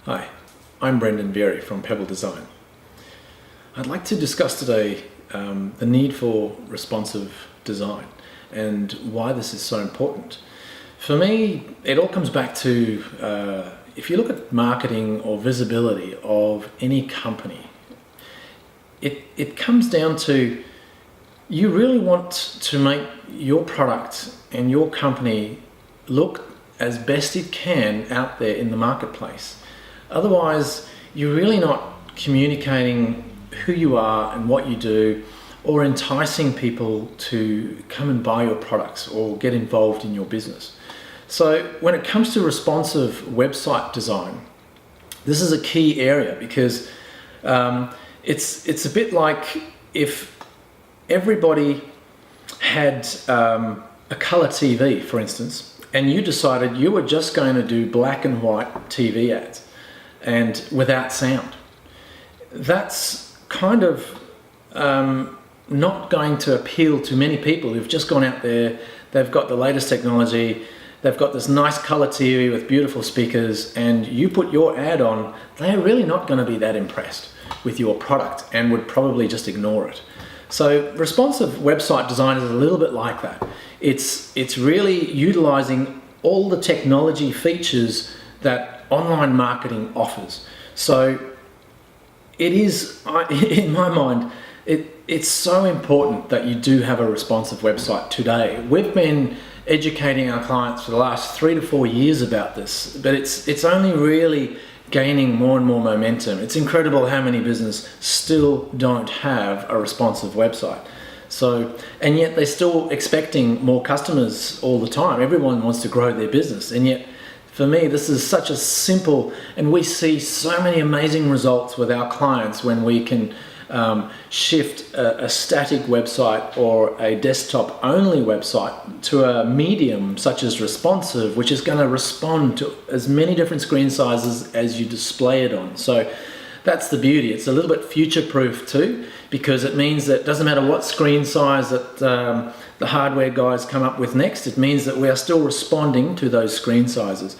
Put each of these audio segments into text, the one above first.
Hi, I'm Brendan Berry from Pebble Design. I'd like to discuss today the need for responsive design and why this is so important. For me, it all comes back to if you look at marketing or visibility of any company, it comes down to you really want to make your product and your company look as best it can out there in the marketplace. Otherwise, you're really not communicating who you are and what you do, or enticing people to come and buy your products or get involved in your business. So when it comes to responsive website design, this is a key area because it's a bit like if everybody had a color TV, for instance, and you decided you were just going to do black and white TV ads and without sound. That's kind of not going to appeal to many people who've just gone out there, they've got the latest technology, they've got this nice color TV with beautiful speakers, and you put your ad on, they're really not going to be that impressed with your product and would probably just ignore it. So responsive website design is a little bit like that. It's really utilizing all the technology features that online marketing offers. So it is, in my mind, it's so important that you do have a responsive website today. We've been educating our clients for the last 3 to 4 years about this, but it's only really gaining more and more momentum. It's incredible how many businesses still don't have a responsive website. So, and yet they're still expecting more customers all the time. Everyone wants to grow their business, and yet for me, this is such a simple, and we see so many amazing results with our clients when we can shift a static website or a desktop only website to a medium such as responsive, which is going to respond to as many different screen sizes as you display it on. So that's the beauty. It's a little bit future-proof too, because it means that it doesn't matter what screen size that the hardware guys come up with next. It means that we are still responding to those screen sizes,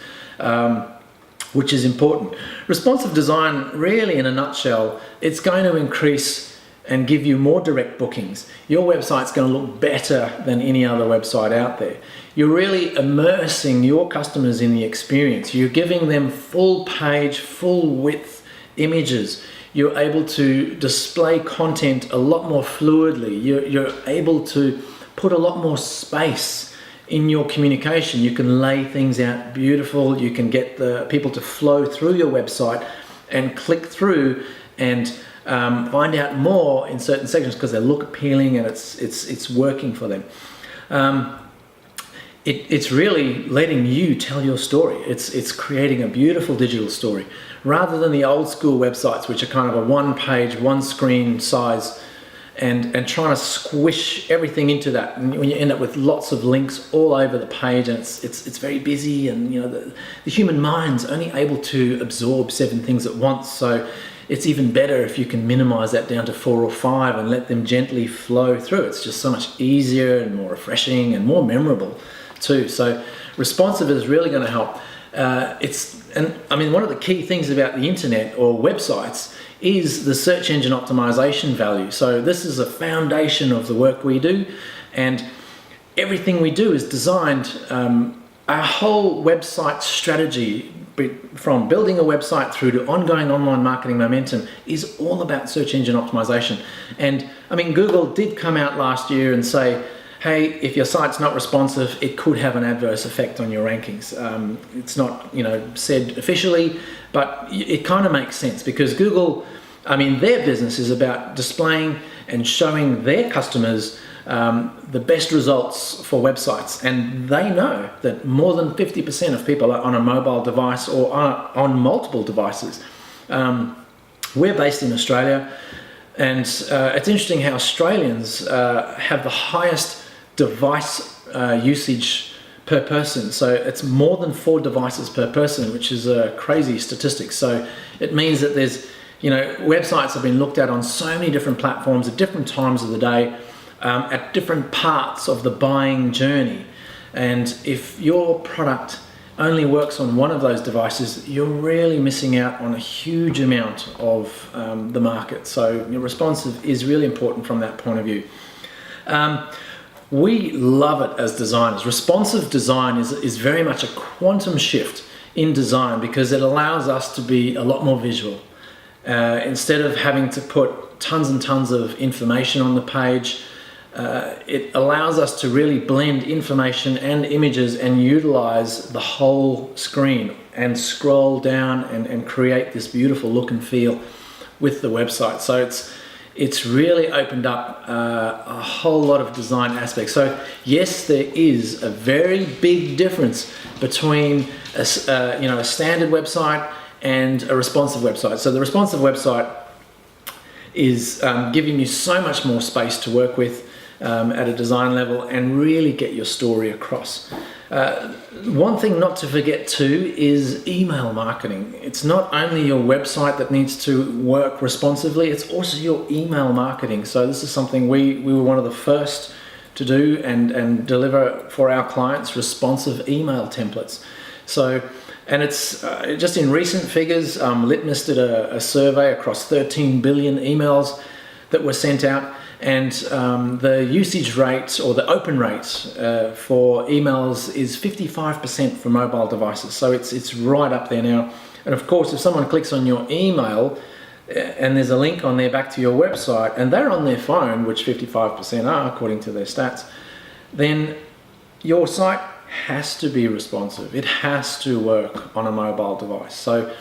which is important. Responsive design, really in a nutshell, it's going to increase and give you more direct bookings. Your website's going to look better than any other website out there. You're really immersing your customers in the experience. You're giving them full page, full width images. You're able to display content a lot more fluidly. You're able to put a lot more space in your communication. You can lay things out beautiful. You can get the people to flow through your website and click through and find out more in certain sections because they look appealing and it's working for them. It's really letting you tell your story. It's creating a beautiful digital story rather than the old school websites, which are kind of a one page, one screen size, and trying to squish everything into that. And when you end up with lots of links all over the page, and it's very busy, and you know the human mind's only able to absorb 7 things at once. So it's even better if you can minimize that down to 4 or 5 and let them gently flow through. It's just so much easier and more refreshing and more memorable too. So responsive is really going to help. One of the key things about the internet or websites is the search engine optimization value. So this is a foundation of the work we do, and everything we do is designed, our whole website strategy, from building a website through to ongoing online marketing momentum, is all about search engine optimization. And I mean, Google did come out last year and say, hey, if your site's not responsive, it could have an adverse effect on your rankings. It's not, said officially, but it kind of makes sense because Google, their business is about displaying and showing their customers the best results for websites. And they know that more than 50% of people are on a mobile device or on multiple devices. We're based in Australia, and it's interesting how Australians have the highest device usage per person. So it's more than 4 devices per person, which is a crazy statistic. So it means that there's, websites have been looked at on so many different platforms at different times of the day, at different parts of the buying journey. And if your product only works on one of those devices, you're really missing out on a huge amount of the market. So responsive is really important from that point of view. We love it as designers. Responsive design is very much a quantum shift in design because it allows us to be a lot more visual. Instead of having to put tons and tons of information on the page, it allows us to really blend information and images and utilize the whole screen and scroll down and create this beautiful look and feel with the website. So it's really opened up a whole lot of design aspects. So yes, there is a very big difference between a standard website and a responsive website. So the responsive website is giving you so much more space to work with at a design level and really get your story across. One thing not to forget too is email marketing. It's not only your website that needs to work responsively, it's also your email marketing. So this is something we were one of the first to do and deliver for our clients, responsive email templates. So, and it's just in recent figures, Litmus did a survey across 13 billion emails that were sent out, and the usage rate or the open rate for emails is 55% for mobile devices. So it's right up there now. And of course, if someone clicks on your email and there's a link on there back to your website and they're on their phone, which 55% are according to their stats, then your site has to be responsive. It has to work on a mobile device. So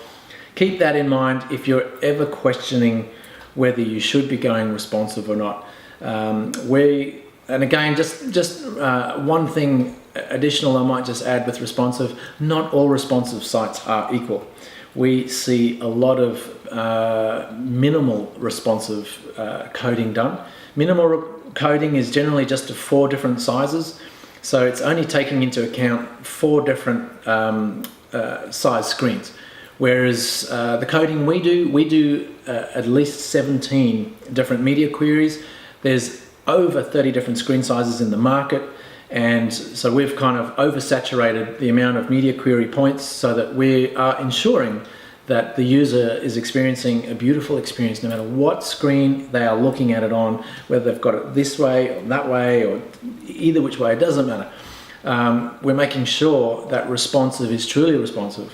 keep that in mind if you're ever questioning whether you should be going responsive or not. And again, just one thing additional I might just add with responsive, not all responsive sites are equal. We see a lot of minimal responsive coding done. Minimal coding is generally just to 4 different sizes. So it's only taking into account 4 different size screens. Whereas the coding we do at least 17 different media queries. There's over 30 different screen sizes in the market, and so we've kind of oversaturated the amount of media query points so that we are ensuring that the user is experiencing a beautiful experience no matter what screen they are looking at it on, whether they've got it this way or that way or either which way, it doesn't matter. We're making sure that responsive is truly responsive.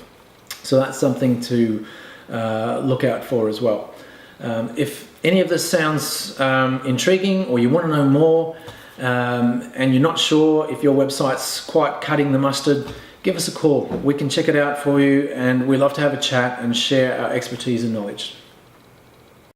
So that's something to look out for as well. If any of this sounds intriguing or you want to know more and you're not sure if your website's quite cutting the mustard, give us a call. We can check it out for you, and we love to have a chat and share our expertise and knowledge.